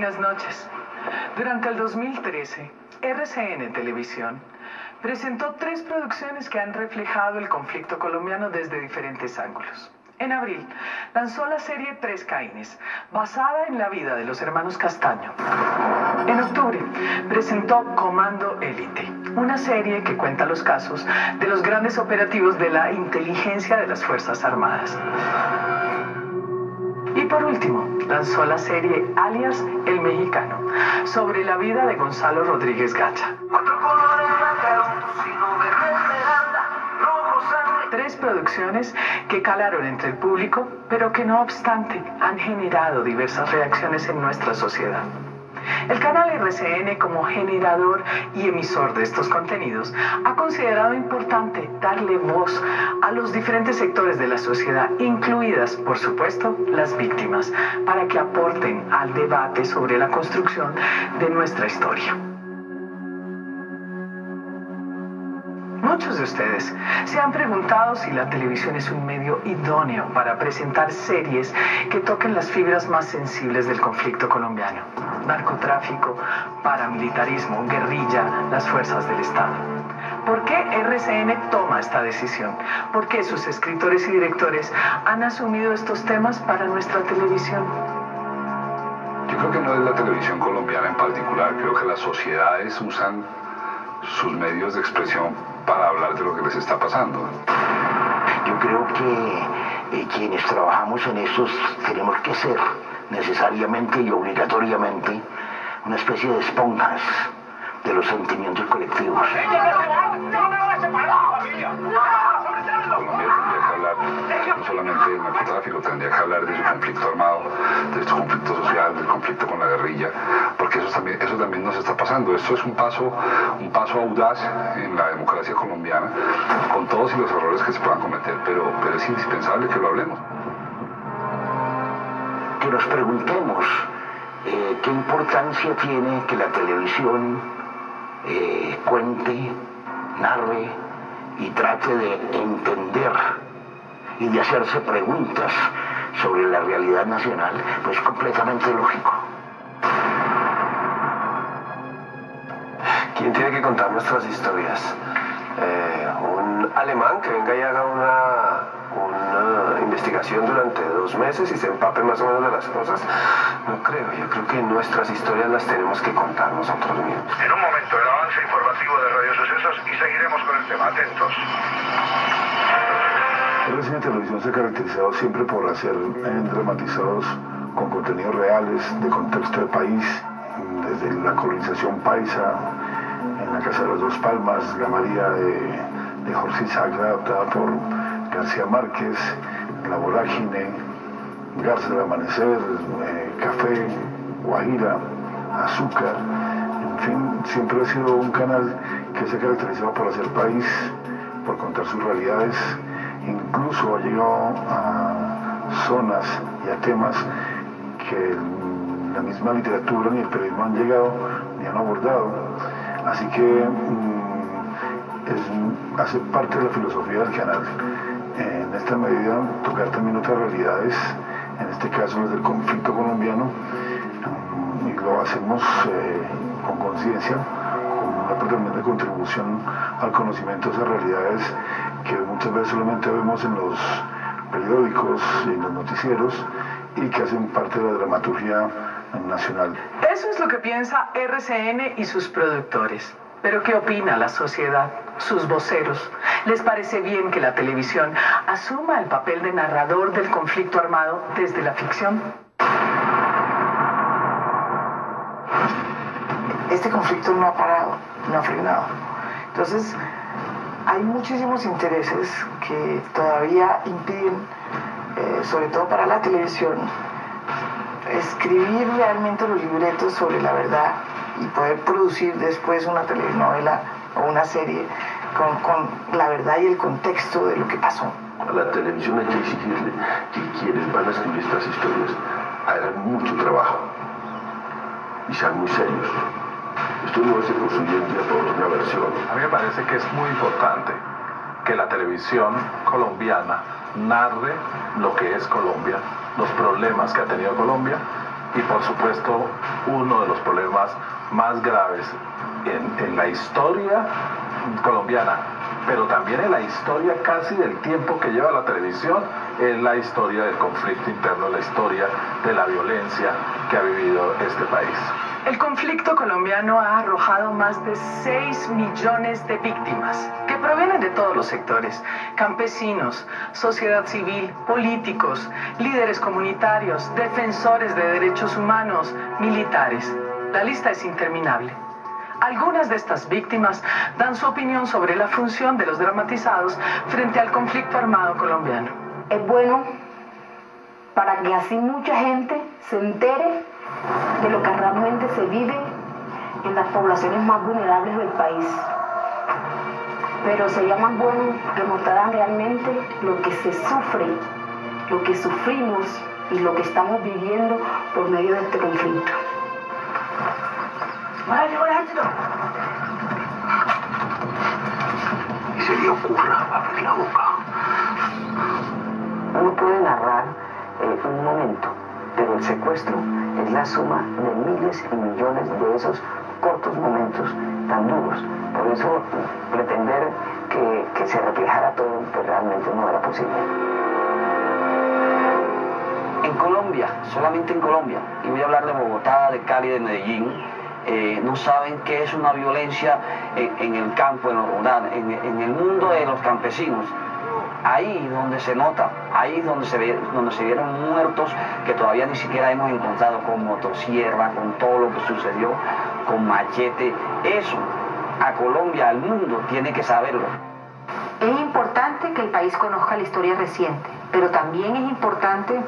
Buenas noches. Durante el 2013, RCN Televisión presentó 3 producciones que han reflejado el conflicto colombiano desde diferentes ángulos. En abril, lanzó la serie Tres Caínes, basada en la vida de los hermanos Castaño. En octubre, presentó Comando Élite, una serie que cuenta los casos de los grandes operativos de la inteligencia de las Fuerzas Armadas. Y por último, lanzó la serie Alias El Mexicano, sobre la vida de Gonzalo Rodríguez Gacha. 3 producciones que calaron entre el público, pero que no obstante han generado diversas reacciones en nuestra sociedad. El canal RCN, como generador y emisor de estos contenidos, ha considerado importante darle voz a los diferentes sectores de la sociedad, incluidas, por supuesto, las víctimas, para que aporten al debate sobre la construcción de nuestra historia. Muchos de ustedes se han preguntado si la televisión es un medio idóneo para presentar series que toquen las fibras más sensibles del conflicto colombiano: narcotráfico, paramilitarismo, guerrilla, las fuerzas del Estado. ¿Por qué RCN toma esta decisión? ¿Por qué sus escritores y directores han asumido estos temas para nuestra televisión? Yo creo que no es la televisión colombiana en particular, creo que las sociedades usan sus medios de expresión para hablar de lo que les está pasando. Yo creo que quienes trabajamos en estos tenemos que ser necesariamente y obligatoriamente una especie de esponjas de los sentimientos colectivos. Colombia tendría que hablar no solamente del narcotráfico, tendría que hablar de su conflicto armado, de su conflicto social, del conflicto con la guerrilla, porque eso también nos está pasando. Esto es un paso audaz en la democracia colombiana, con todos y los errores que se puedan cometer, pero es indispensable que lo hablemos. Que nos preguntemos qué importancia tiene que la televisión cuente, narre y trate de entender y de hacerse preguntas sobre la realidad nacional, pues completamente lógico. ¿Quién tiene que contar nuestras historias? Un alemán que venga y haga una investigación durante 2 meses y se empape más o menos de las cosas. No creo, yo creo que nuestras historias las tenemos que contar nosotros mismos. En un momento el avance informativo de Radio Sucesos y seguiremos con el tema. Atentos. RCN Televisión se ha caracterizado siempre por hacer dramatizados con contenidos reales, de contexto de país, desde la colonización paisa, en la Casa de las Dos Palmas, La María de Jorge Isaac, adaptada por García Márquez, La Vorágine, Garza del Amanecer, Café, Guajira, Azúcar. En fin, siempre ha sido un canal que se ha caracterizado por hacer país, por contar sus realidades. Incluso ha llegado a zonas y a temas que la misma literatura ni el periodismo han llegado ni han abordado. Así que hace parte de la filosofía del canal, en esta medida, tocar también otras realidades, en este caso las del conflicto colombiano, y lo hacemos con conciencia, con una tremenda contribución al conocimiento de esas realidades que muchas veces solamente vemos en los periódicos y en los noticieros, y que hacen parte de la dramaturgia nacional. Eso es lo que piensa RCN y sus productores. Pero ¿qué opina la sociedad, sus voceros? ¿Les parece bien que la televisión asuma el papel de narrador del conflicto armado desde la ficción? Este conflicto no ha parado, no ha frenado. Entonces, hay muchísimos intereses que todavía impiden, sobre todo para la televisión, escribir realmente los libretos sobre la verdad y poder producir después una telenovela o una serie con la verdad y el contexto de lo que pasó. A la televisión hay que exigirle que quienes van a escribir estas historias hagan mucho trabajo y sean muy serios. Esto no se construye un día por una versión. A mí me parece que es muy importante que la televisión colombiana narre lo que es Colombia, los problemas que ha tenido Colombia, y por supuesto uno de los problemas más graves en la historia colombiana, pero también en la historia casi del tiempo que lleva la televisión, es la historia del conflicto interno, la historia de la violencia que ha vivido este país. El conflicto colombiano ha arrojado más de 6 millones de víctimas que provienen de todos los sectores: campesinos, sociedad civil, políticos, líderes comunitarios, defensores de derechos humanos, militares. La lista es interminable. Algunas de estas víctimas dan su opinión sobre la función de los dramatizados frente al conflicto armado colombiano. Es bueno para que así mucha gente se entere de lo que realmente se vive en las poblaciones más vulnerables del país. Pero sería más bueno que mostraran realmente lo que se sufre, lo que sufrimos y lo que estamos viviendo por medio de este conflicto. Y se le ocurra abrir la boca. Uno puede narrar un momento, pero el secuestro es la suma de miles y millones de esos cortos momentos tan duros. Por eso pretender que se reflejara todo, pues realmente no era posible. En Colombia, solamente en Colombia, y voy a hablar de Bogotá, de Cali, de Medellín, no saben qué es una violencia en el campo, en lo rural, en el mundo de los campesinos. Ahí donde se nota, ahí donde se vieron muertos que todavía ni siquiera hemos encontrado, con motosierra, con todo lo que sucedió, con machete. Eso a Colombia, al mundo, tiene que saberlo. Es importante que el país conozca la historia reciente, pero también es importante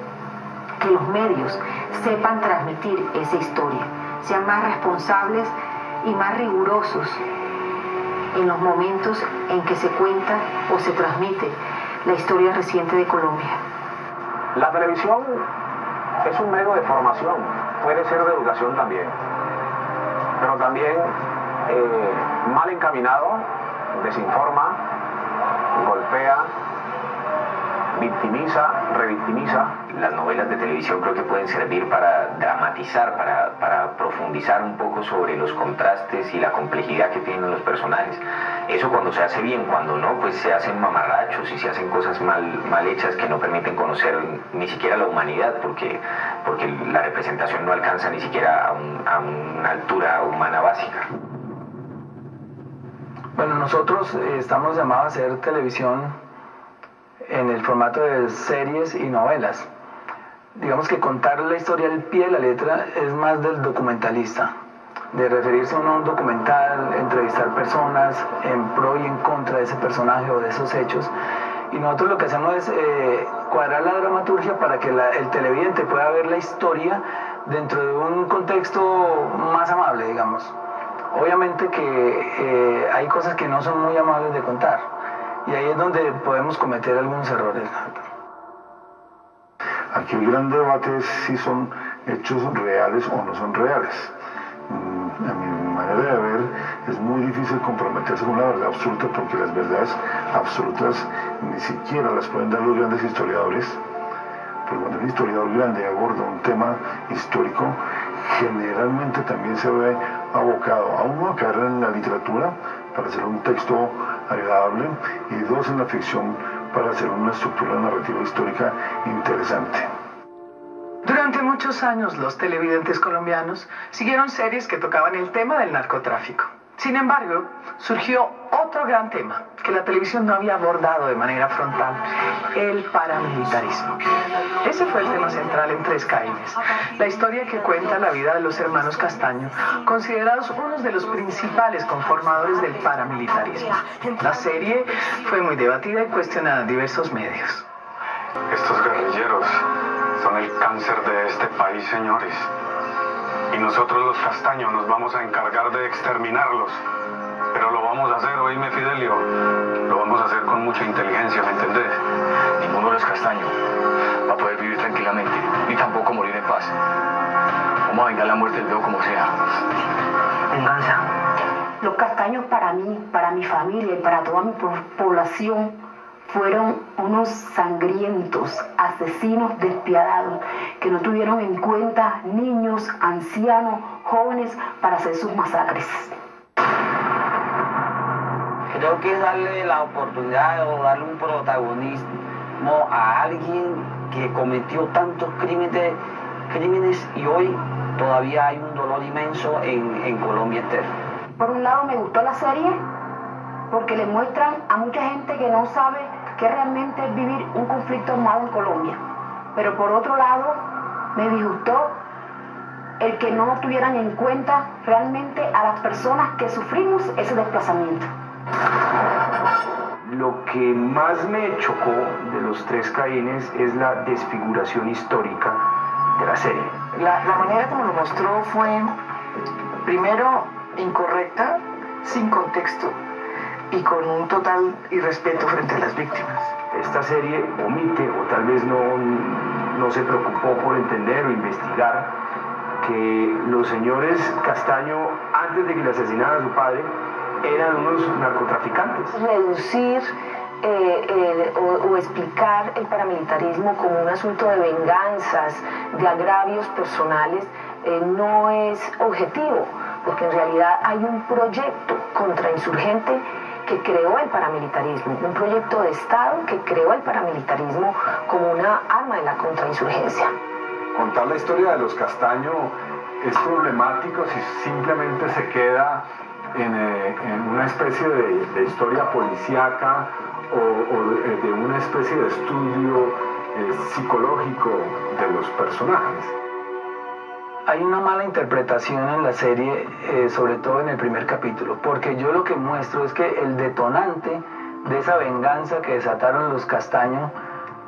que los medios sepan transmitir esa historia, sean más responsables y más rigurosos en los momentos en que se cuenta o se transmite la historia reciente de Colombia. La televisión es un medio de formación, puede ser de educación también, pero también mal encaminado, desinforma, golpea, victimiza, revictimiza. Las novelas de televisión creo que pueden servir para dramatizar, para profundizar un poco sobre los contrastes y la complejidad que tienen los personajes. Eso cuando se hace bien, cuando no, pues se hacen mamarrachos y se hacen cosas mal hechas que no permiten conocer ni siquiera la humanidad, porque la representación no alcanza ni siquiera a una altura humana básica. Bueno, nosotros estamos llamados a hacer televisión en el formato de series y novelas. Digamos que contar la historia al pie de la letra es más del documentalista, de referirse uno a un documental, entrevistar personas en pro y en contra de ese personaje o de esos hechos. Y nosotros lo que hacemos es cuadrar la dramaturgia para que el televidente pueda ver la historia dentro de un contexto más amable, digamos. Obviamente que hay cosas que no son muy amables de contar, y ahí es donde podemos cometer algunos errores. Aquí el gran debate es si son hechos reales o no son reales. A mi manera de ver, es muy difícil comprometerse con la verdad absoluta, porque las verdades absolutas ni siquiera las pueden dar los grandes historiadores. Porque cuando un historiador grande aborda un tema histórico, generalmente también se ve abocado a uno a caer en la literatura para hacer un texto agradable, y dos, en la ficción para hacer una estructura narrativa histórica interesante. Durante muchos años los televidentes colombianos siguieron series que tocaban el tema del narcotráfico. Sin embargo, surgió otro gran tema que la televisión no había abordado de manera frontal: el paramilitarismo. Ese fue el tema central en Tres Caínes, la historia que cuenta la vida de los hermanos Castaño, considerados unos de los principales conformadores del paramilitarismo. La serie fue muy debatida y cuestionada en diversos medios. Estos guerrilleros son el cáncer de este país, señores. Y nosotros los Castaño nos vamos a encargar de exterminarlos. Pero lo vamos a hacer, oíme, Fidelio, lo vamos a hacer con mucha inteligencia, ¿me entendés? Ninguno de los Castaño va a poder vivir tranquilamente, ni tampoco morir en paz. Vamos a vengar la muerte del dedo como sea. Venganza. Los Castaños, para mí, para mi familia y para toda mi población, fueron unos sangrientos, asesinos despiadados, que no tuvieron en cuenta niños, ancianos, jóvenes para hacer sus masacres. Creo que es darle la oportunidad o darle un protagonismo a alguien que cometió tantos crímenes y hoy todavía hay un dolor inmenso en Colombia entera. Por un lado me gustó la serie porque le muestran a mucha gente que no sabe qué realmente es vivir un conflicto armado en Colombia. Pero por otro lado me disgustó el que no tuvieran en cuenta realmente a las personas que sufrimos ese desplazamiento. Lo que más me chocó de los tres Caínes es la desfiguración histórica de la serie. La manera como lo mostró fue, primero, incorrecta, sin contexto y con un total irrespeto frente a las víctimas. Esta serie omite, o tal vez no se preocupó por entender o investigar, que los señores Castaño, antes de que le asesinaran a su padre, eran unos narcotraficantes. Reducir o explicar el paramilitarismo como un asunto de venganzas, de agravios personales, no es objetivo, porque en realidad hay un proyecto contrainsurgente que creó el paramilitarismo, un proyecto de Estado que creó el paramilitarismo como una arma de la contrainsurgencia. Contar la historia de los Castaño es problemático si simplemente se queda en una especie de historia policíaca o de una especie de estudio psicológico de los personajes. Hay una mala interpretación en la serie, sobre todo en el primer capítulo, porque yo lo que muestro es que el detonante de esa venganza que desataron los Castaño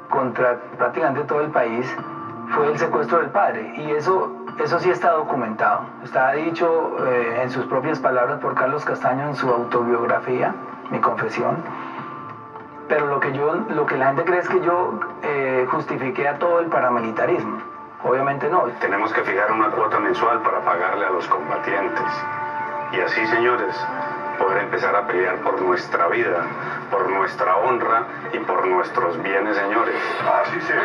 contra prácticamente todo el país fue el secuestro del padre, y eso sí está documentado. Está dicho en sus propias palabras por Carlos Castaño en su autobiografía, Mi confesión. Pero lo que la gente cree es que yo justifiqué a todo el paramilitarismo. Obviamente no. Tenemos que fijar una cuota mensual para pagarle a los combatientes. Y así, señores, poder empezar a pelear por nuestra vida, por nuestra honra y por nuestros bienes, señores. Así será.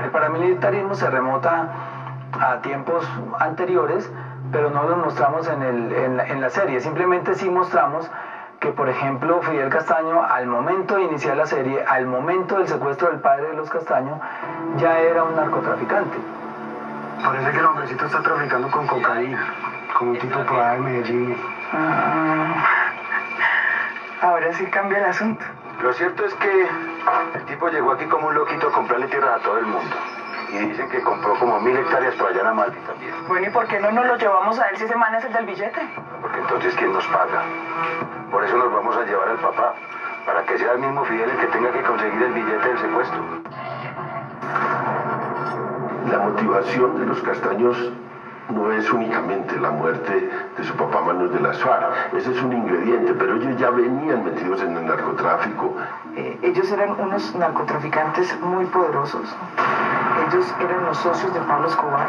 El paramilitarismo se remota a tiempos anteriores, pero no lo mostramos en la serie. Simplemente sí mostramos que, por ejemplo, Fidel Castaño, al momento de iniciar la serie, al momento del secuestro del padre de los Castaño, ya era un narcotraficante. Parece que el hombrecito está traficando con cocaína, con un tipo por ahí de Medellín. Ahora sí cambia el asunto. Lo cierto es que el tipo llegó aquí como un loquito a comprarle tierras a todo el mundo. Y dicen que compró como 1000 hectáreas por allá en Amalfi también. Bueno, ¿y por qué no nos lo llevamos a él si ese man es el del billete? Porque entonces, ¿quién nos paga? Por eso nos vamos a llevar al papá, para que sea el mismo Fidel el que tenga que conseguir el billete del secuestro. La motivación de los Castaños no es únicamente la muerte de su papá a manos de las FARC. Ese es un ingrediente, pero ellos ya venían metidos en el narcotráfico. Ellos eran unos narcotraficantes muy poderosos. Ellos eran los socios de Pablo Escobar.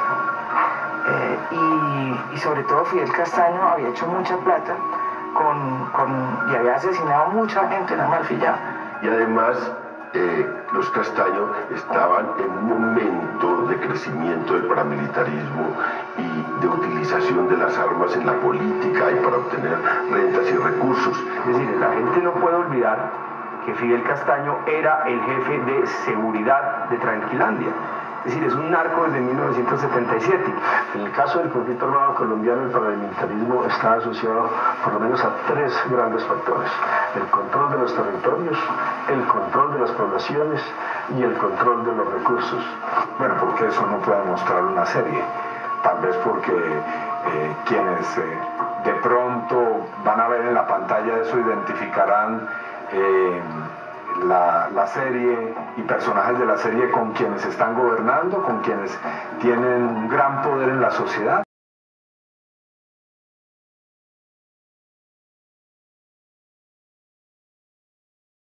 Y sobre todo Fidel Castaño había hecho mucha plata y había asesinado a mucha gente en Amalfi ya. Y además, los Castaño estaban en un momento de crecimiento del paramilitarismo y de utilización de las armas en la política y para obtener rentas y recursos. Es decir, la gente no puede olvidar que Fidel Castaño era el jefe de seguridad de Tranquilandia. Es decir, es un narco desde 1977. En el caso del conflicto armado colombiano, el paramilitarismo está asociado por lo menos a 3 grandes factores: el control de los territorios, el control de las poblaciones y el control de los recursos. Bueno, porque eso no puede mostrar una serie. Tal vez porque quienes de pronto van a ver en la pantalla eso identificarán la serie y personajes de la serie con quienes están gobernando, con quienes tienen un gran poder en la sociedad.